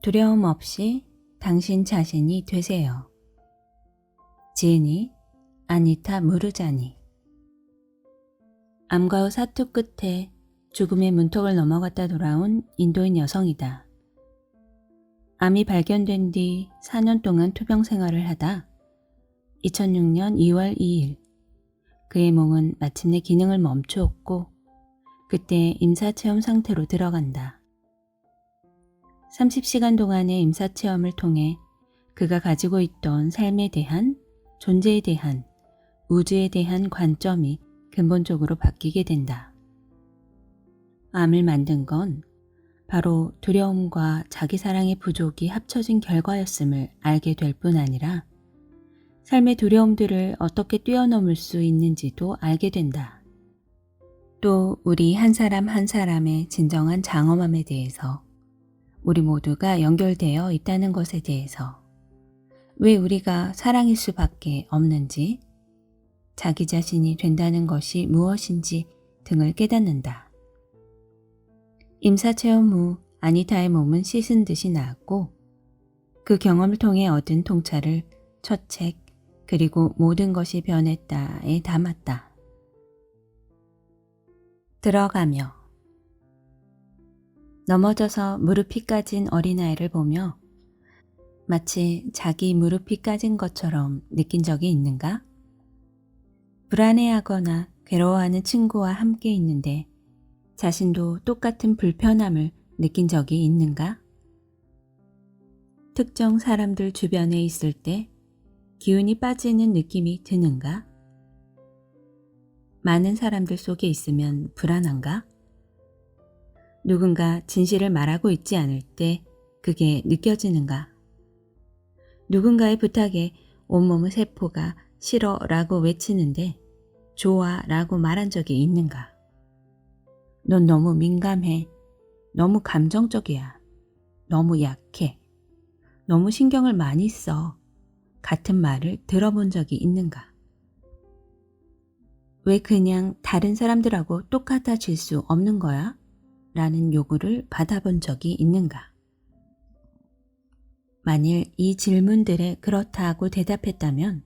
두려움 없이 당신 자신이 되세요. 지은이 아니타 무르자니. 암과 후 사투 끝에 죽음의 문턱을 넘어갔다 돌아온 인도인 여성이다. 암이 발견된 뒤 4년 동안 투병 생활을 하다 2006년 2월 2일 그의 몸은 마침내 기능을 멈추었고 그때 임사체험 상태로 들어간다. 30시간 동안의 임사체험을 통해 그가 가지고 있던 삶에 대한, 존재에 대한, 우주에 대한 관점이 근본적으로 바뀌게 된다. 암을 만든 건 바로 두려움과 자기사랑의 부족이 합쳐진 결과였음을 알게 될 뿐 아니라 삶의 두려움들을 어떻게 뛰어넘을 수 있는지도 알게 된다. 또 우리 한 사람 한 사람의 진정한 장엄함에 대해서, 우리 모두가 연결되어 있다는 것에 대해서, 왜 우리가 사랑일 수밖에 없는지, 자기 자신이 된다는 것이 무엇인지 등을 깨닫는다. 임사체험 후 아니타의 몸은 씻은 듯이 나았고 그 경험을 통해 얻은 통찰을 첫 책 그리고 모든 것이 변했다에 담았다. 들어가며 넘어져서 무릎이 까진 어린아이를 보며 마치 자기 무릎이 까진 것처럼 느낀 적이 있는가? 불안해하거나 괴로워하는 친구와 함께 있는데 자신도 똑같은 불편함을 느낀 적이 있는가? 특정 사람들 주변에 있을 때 기운이 빠지는 느낌이 드는가? 많은 사람들 속에 있으면 불안한가? 누군가 진실을 말하고 있지 않을 때 그게 느껴지는가? 누군가의 부탁에 온몸의 세포가 싫어 라고 외치는데 좋아 라고 말한 적이 있는가? 넌 너무 민감해. 너무 감정적이야. 너무 약해. 너무 신경을 많이 써. 같은 말을 들어본 적이 있는가? 왜 그냥 다른 사람들하고 똑같아질 수 없는 거야? 라는 요구를 받아본 적이 있는가? 만일 이 질문들에 그렇다고 대답했다면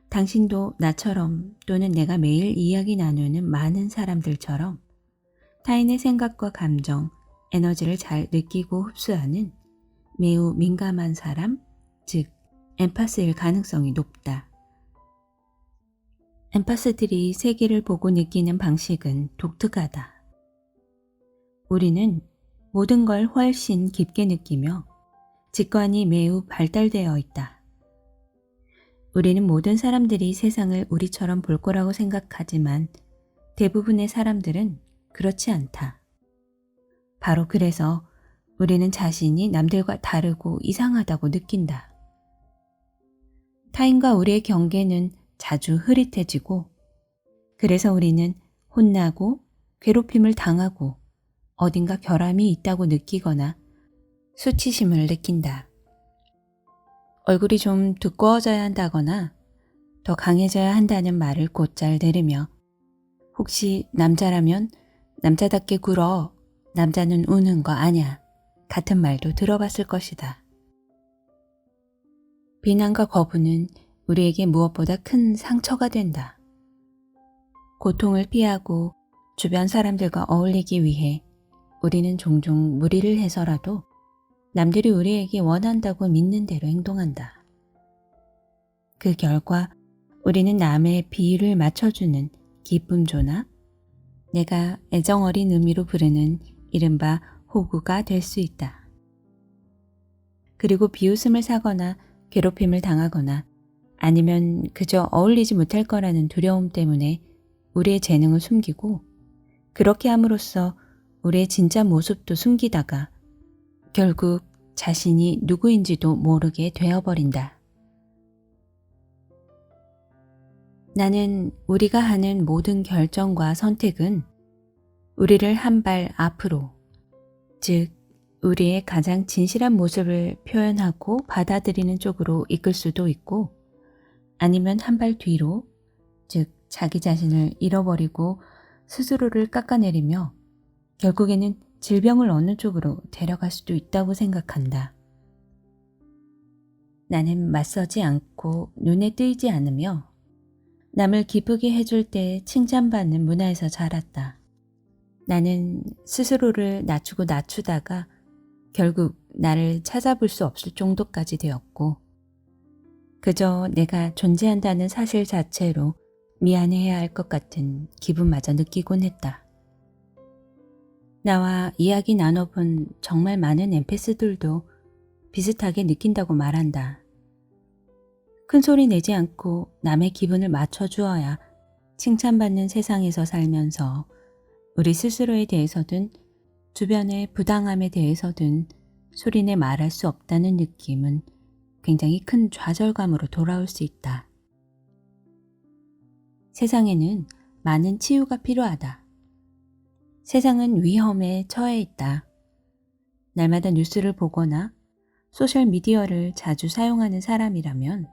당신도 나처럼 또는 내가 매일 이야기 나누는 많은 사람들처럼 타인의 생각과 감정, 에너지를 잘 느끼고 흡수하는 매우 민감한 사람, 즉 엠파스일 가능성이 높다. 엠파스들이 세계를 보고 느끼는 방식은 독특하다. 우리는 모든 걸 훨씬 깊게 느끼며 직관이 매우 발달되어 있다. 우리는 모든 사람들이 세상을 우리처럼 볼 거라고 생각하지만 대부분의 사람들은 그렇지 않다. 바로 그래서 우리는 자신이 남들과 다르고 이상하다고 느낀다. 타인과 우리의 경계는 자주 흐릿해지고 그래서 우리는 혼나고 괴롭힘을 당하고 어딘가 결함이 있다고 느끼거나 수치심을 느낀다. 얼굴이 좀 두꺼워져야 한다거나 더 강해져야 한다는 말을 곧잘 들으며 혹시 남자라면 남자답게 굴어, 남자는 우는 거 아냐 같은 말도 들어봤을 것이다. 비난과 거부는 우리에게 무엇보다 큰 상처가 된다. 고통을 피하고 주변 사람들과 어울리기 위해 우리는 종종 무리를 해서라도 남들이 우리에게 원한다고 믿는 대로 행동한다. 그 결과 우리는 남의 비위를 맞춰주는 기쁨조나 내가 애정어린 의미로 부르는 이른바 호구가 될 수 있다. 그리고 비웃음을 사거나 괴롭힘을 당하거나 아니면 그저 어울리지 못할 거라는 두려움 때문에 우리의 재능을 숨기고 그렇게 함으로써 우리의 진짜 모습도 숨기다가 결국 자신이 누구인지도 모르게 되어버린다. 나는 우리가 하는 모든 결정과 선택은 우리를 한 발 앞으로, 즉 우리의 가장 진실한 모습을 표현하고 받아들이는 쪽으로 이끌 수도 있고 아니면 한 발 뒤로, 즉 자기 자신을 잃어버리고 스스로를 깎아내리며 결국에는 질병을 어느 쪽으로 데려갈 수도 있다고 생각한다. 나는 맞서지 않고 눈에 띄지 않으며 남을 기쁘게 해줄 때 칭찬받는 문화에서 자랐다. 나는 스스로를 낮추다가 결국 나를 찾아볼 수 없을 정도까지 되었고, 그저 내가 존재한다는 사실 자체로 미안해해야 할 것 같은 기분마저 느끼곤 했다. 나와 이야기 나눠본 정말 많은 NPS들도 비슷하게 느낀다고 말한다. 큰 소리 내지 않고 남의 기분을 맞춰주어야 칭찬받는 세상에서 살면서 우리 스스로에 대해서든 주변의 부당함에 대해서든 소리내 말할 수 없다는 느낌은 굉장히 큰 좌절감으로 돌아올 수 있다. 세상에는 많은 치유가 필요하다. 세상은 위험에 처해 있다. 날마다 뉴스를 보거나 소셜미디어를 자주 사용하는 사람이라면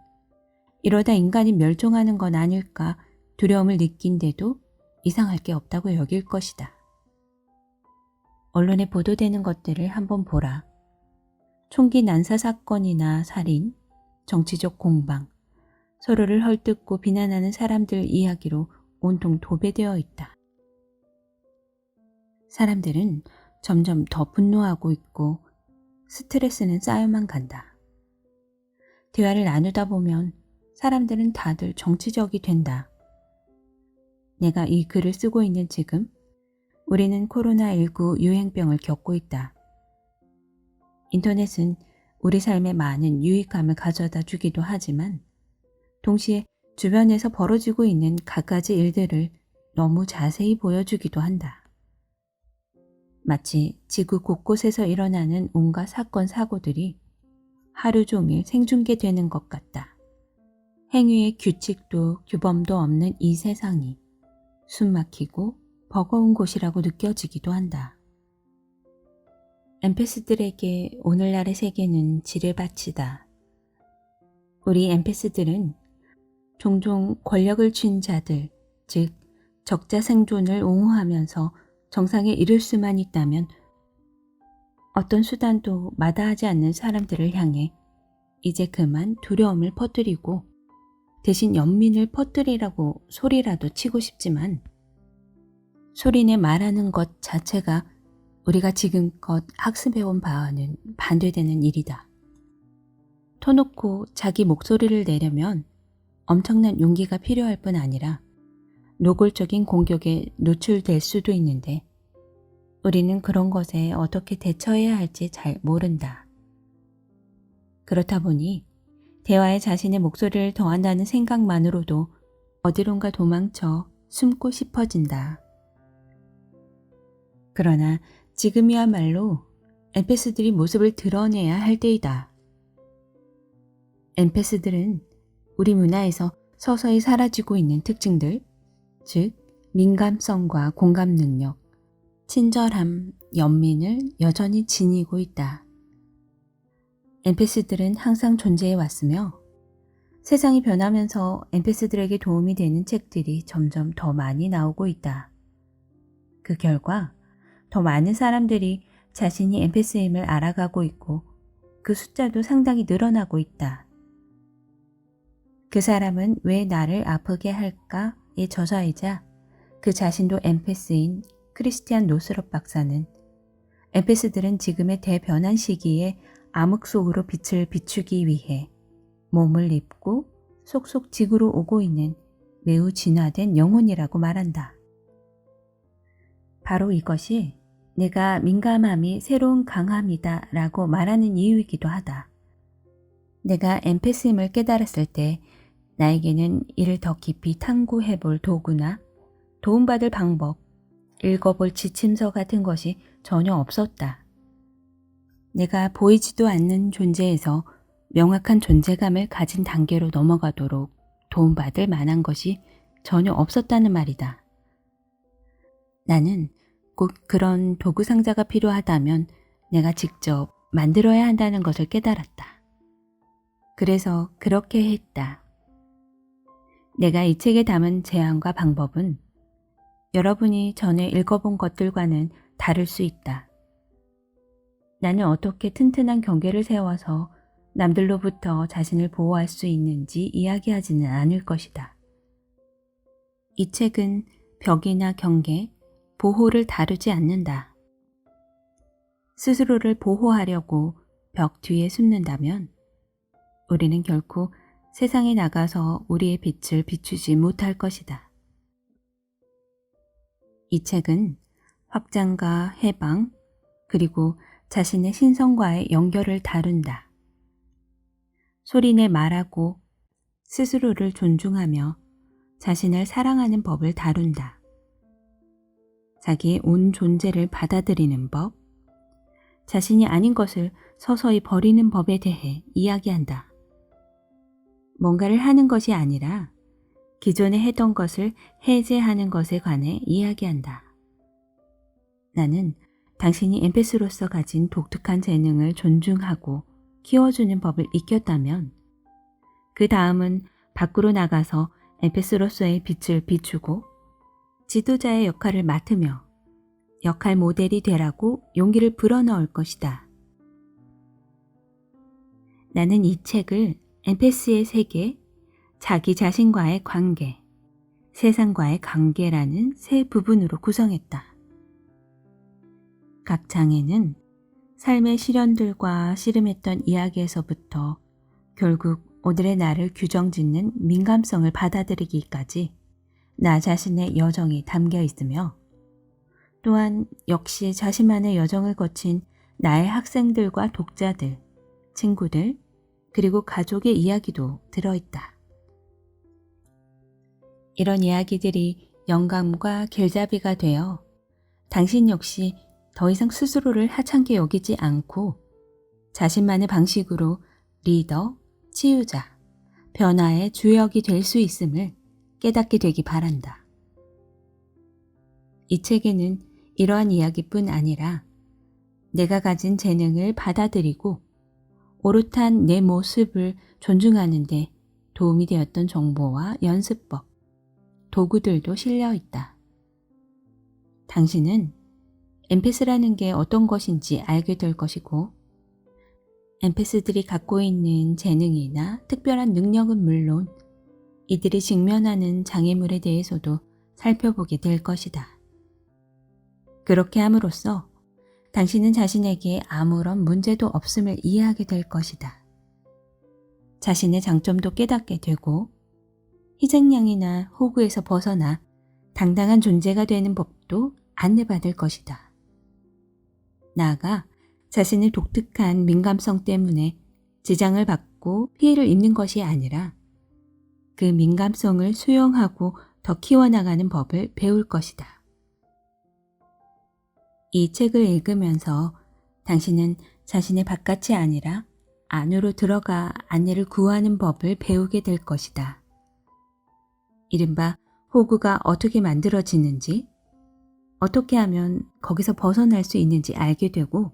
이러다 인간이 멸종하는 건 아닐까 두려움을 느낀데도 이상할 게 없다고 여길 것이다. 언론에 보도되는 것들을 한번 보라. 총기 난사 사건이나 살인, 정치적 공방, 서로를 헐뜯고 비난하는 사람들 이야기로 온통 도배되어 있다. 사람들은 점점 더 분노하고 있고 스트레스는 쌓여만 간다. 대화를 나누다 보면 사람들은 다들 정치적이 된다. 내가 이 글을 쓰고 있는 지금 우리는 코로나19 유행병을 겪고 있다. 인터넷은 우리 삶에 많은 유익함을 가져다 주기도 하지만 동시에 주변에서 벌어지고 있는 갖가지 일들을 너무 자세히 보여주기도 한다. 마치 지구 곳곳에서 일어나는 온갖 사건 사고들이 하루 종일 생중계되는 것 같다. 행위의 규칙도 규범도 없는 이 세상이 숨막히고 버거운 곳이라고 느껴지기도 한다. NPS들에게 오늘날의 세계는 지뢰밭이다. 우리 NPS들은 종종 권력을 쥔 자들, 즉 적자 생존을 옹호하면서 정상에 이를 수만 있다면 어떤 수단도 마다하지 않는 사람들을 향해 이제 그만 두려움을 퍼뜨리고 대신 연민을 퍼뜨리라고 소리라도 치고 싶지만 소리내 말하는 것 자체가 우리가 지금껏 학습해온 바와는 반대되는 일이다. 터놓고 자기 목소리를 내려면 엄청난 용기가 필요할 뿐 아니라 노골적인 공격에 노출될 수도 있는데 우리는 그런 것에 어떻게 대처해야 할지 잘 모른다. 그렇다 보니 대화에 자신의 목소리를 더한다는 생각만으로도 어디론가 도망쳐 숨고 싶어진다. 그러나 지금이야말로 NPS들이 모습을 드러내야 할 때이다. NPS들은 우리 문화에서 서서히 사라지고 있는 특징들, 즉 민감성과 공감 능력, 친절함, 연민을 여전히 지니고 있다. NPS들은 항상 존재해 왔으며 세상이 변하면서 NPS들에게 도움이 되는 책들이 점점 더 많이 나오고 있다. 그 결과 더 많은 사람들이 자신이 NPS임을 알아가고 있고 그 숫자도 상당히 늘어나고 있다. 그 사람은 왜 나를 아프게 할까의 저자이자 그 자신도 NPS인 크리스티안 노스럽 박사는 NPS들은 지금의 대변환 시기에 암흑 속으로 빛을 비추기 위해 몸을 입고 속속 지구로 오고 있는 매우 진화된 영혼이라고 말한다. 바로 이것이 내가 민감함이 새로운 강함이다 라고 말하는 이유이기도 하다. 내가 NPS임을 깨달았을 때 나에게는 이를 더 깊이 탐구해 볼 도구나 도움받을 방법, 읽어볼 지침서 같은 것이 전혀 없었다. 내가 보이지도 않는 존재에서 명확한 존재감을 가진 단계로 넘어가도록 도움받을 만한 것이 전혀 없었다는 말이다. 나는 꼭 그런 도구 상자가 필요하다면 내가 직접 만들어야 한다는 것을 깨달았다. 그래서 그렇게 했다. 내가 이 책에 담은 제안과 방법은 여러분이 전에 읽어본 것들과는 다를 수 있다. 나는 어떻게 튼튼한 경계를 세워서 남들로부터 자신을 보호할 수 있는지 이야기하지는 않을 것이다. 이 책은 벽이나 경계, 보호를 다루지 않는다. 스스로를 보호하려고 벽 뒤에 숨는다면 우리는 결코 세상에 나가서 우리의 빛을 비추지 못할 것이다. 이 책은 확장과 해방, 그리고 자신의 신성과의 연결을 다룬다. 소리내 말하고 스스로를 존중하며 자신을 사랑하는 법을 다룬다. 자기의 온 존재를 받아들이는 법, 자신이 아닌 것을 서서히 버리는 법에 대해 이야기한다. 뭔가를 하는 것이 아니라 기존에 했던 것을 해제하는 것에 관해 이야기한다. 나는 당신이 엠패스로서 가진 독특한 재능을 존중하고 키워주는 법을 익혔다면 그 다음은 밖으로 나가서 엠패스로서의 빛을 비추고 지도자의 역할을 맡으며 역할 모델이 되라고 용기를 불어넣을 것이다. 나는 이 책을 엠패스의 세계, 자기 자신과의 관계, 세상과의 관계라는 세 부분으로 구성했다. 각 장에는 삶의 시련들과 씨름했던 이야기에서부터 결국 오늘의 나를 규정짓는 민감성을 받아들이기까지 나 자신의 여정이 담겨 있으며 또한 역시 자신만의 여정을 거친 나의 학생들과 독자들, 친구들, 그리고 가족의 이야기도 들어있다. 이런 이야기들이 영감과 길잡이가 되어 당신 역시 더 이상 스스로를 하찮게 여기지 않고 자신만의 방식으로 리더, 치유자, 변화의 주역이 될 수 있음을 깨닫게 되기 바란다. 이 책에는 이러한 이야기뿐 아니라 내가 가진 재능을 받아들이고 오롯한 내 모습을 존중하는 데 도움이 되었던 정보와 연습법, 도구들도 실려 있다. 당신은 엠패스라는 게 어떤 것인지 알게 될 것이고 엠패스들이 갖고 있는 재능이나 특별한 능력은 물론 이들이 직면하는 장애물에 대해서도 살펴보게 될 것이다. 그렇게 함으로써 당신은 자신에게 아무런 문제도 없음을 이해하게 될 것이다. 자신의 장점도 깨닫게 되고 희생양이나 호구에서 벗어나 당당한 존재가 되는 법도 안내받을 것이다. 나아가 자신의 독특한 민감성 때문에 지장을 받고 피해를 입는 것이 아니라 그 민감성을 수용하고 더 키워나가는 법을 배울 것이다. 이 책을 읽으면서 당신은 자신의 바깥이 아니라 안으로 들어가 안내를 구하는 법을 배우게 될 것이다. 이른바 호구가 어떻게 만들어지는지, 어떻게 하면 거기서 벗어날 수 있는지 알게 되고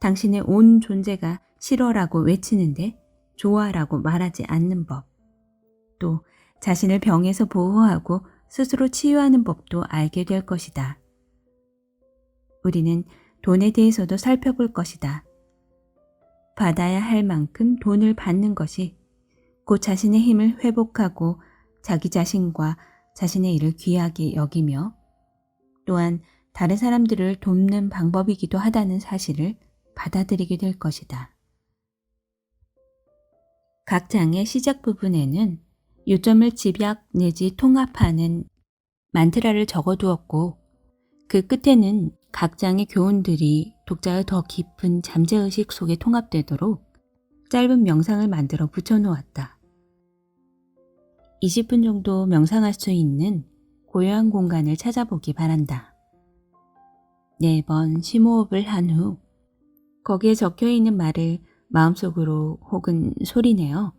당신의 온 존재가 싫어라고 외치는데 좋아라고 말하지 않는 법, 또 자신을 병에서 보호하고 스스로 치유하는 법도 알게 될 것이다. 우리는 돈에 대해서도 살펴볼 것이다. 받아야 할 만큼 돈을 받는 것이 곧 자신의 힘을 회복하고 자기 자신과 자신의 일을 귀하게 여기며 또한 다른 사람들을 돕는 방법이기도 하다는 사실을 받아들이게 될 것이다. 각 장의 시작 부분에는 요점을 집약 내지 통합하는 만트라를 적어두었고 그 끝에는 각 장의 교훈들이 독자의 더 깊은 잠재의식 속에 통합되도록 짧은 명상을 만들어 붙여놓았다. 20분 정도 명상할 수 있는 고요한 공간을 찾아보기 바란다. 4번 심호흡을 한 후 거기에 적혀있는 말을 마음속으로 혹은 소리내어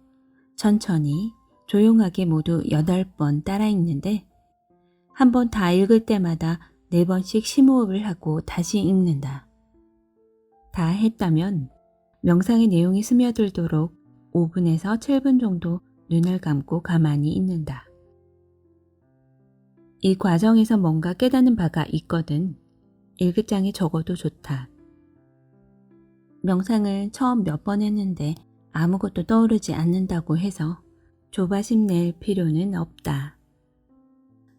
천천히 조용하게 모두 8번 따라 읽는데 한 번 다 읽을 때마다 4번씩 심호흡을 하고 다시 읽는다. 다 했다면 명상의 내용이 스며들도록 5분에서 7분 정도 눈을 감고 가만히 있는다. 이 과정에서 뭔가 깨닫는 바가 있거든 일기장에 적어도 좋다. 명상을 처음 몇 번 했는데 아무것도 떠오르지 않는다고 해서 조바심 낼 필요는 없다.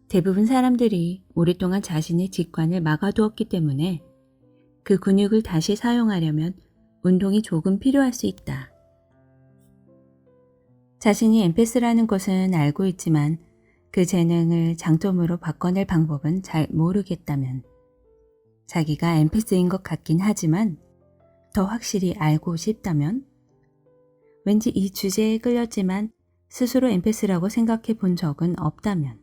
대부분 사람들이 오랫동안 자신의 직관을 막아두었기 때문에 그 근육을 다시 사용하려면 운동이 조금 필요할 수 있다. 자신이 엠패스라는 것은 알고 있지만 그 재능을 장점으로 바꿔낼 방법은 잘 모르겠다면, 자기가 엠패스인 것 같긴 하지만 더 확실히 알고 싶다면, 왠지 이 주제에 끌렸지만 스스로 엠패스라고 생각해 본 적은 없다면,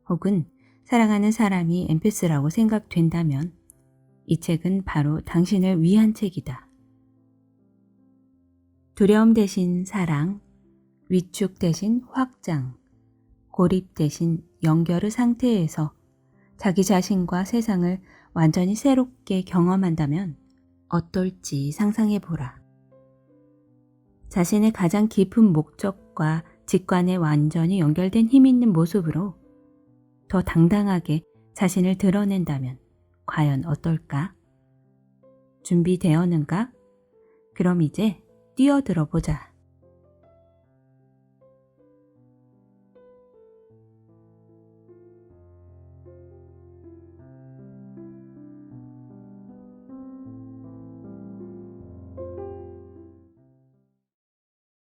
혹은 사랑하는 사람이 엠패스라고 생각된다면 이 책은 바로 당신을 위한 책이다. 두려움 대신 사랑, 위축 대신 확장, 고립 대신 연결의 상태에서 자기 자신과 세상을 완전히 새롭게 경험한다면 어떨지 상상해보라. 자신의 가장 깊은 목적과 직관에 완전히 연결된 힘 있는 모습으로 더 당당하게 자신을 드러낸다면 과연 어떨까? 준비되었는가? 그럼 이제 뛰어들어 보자.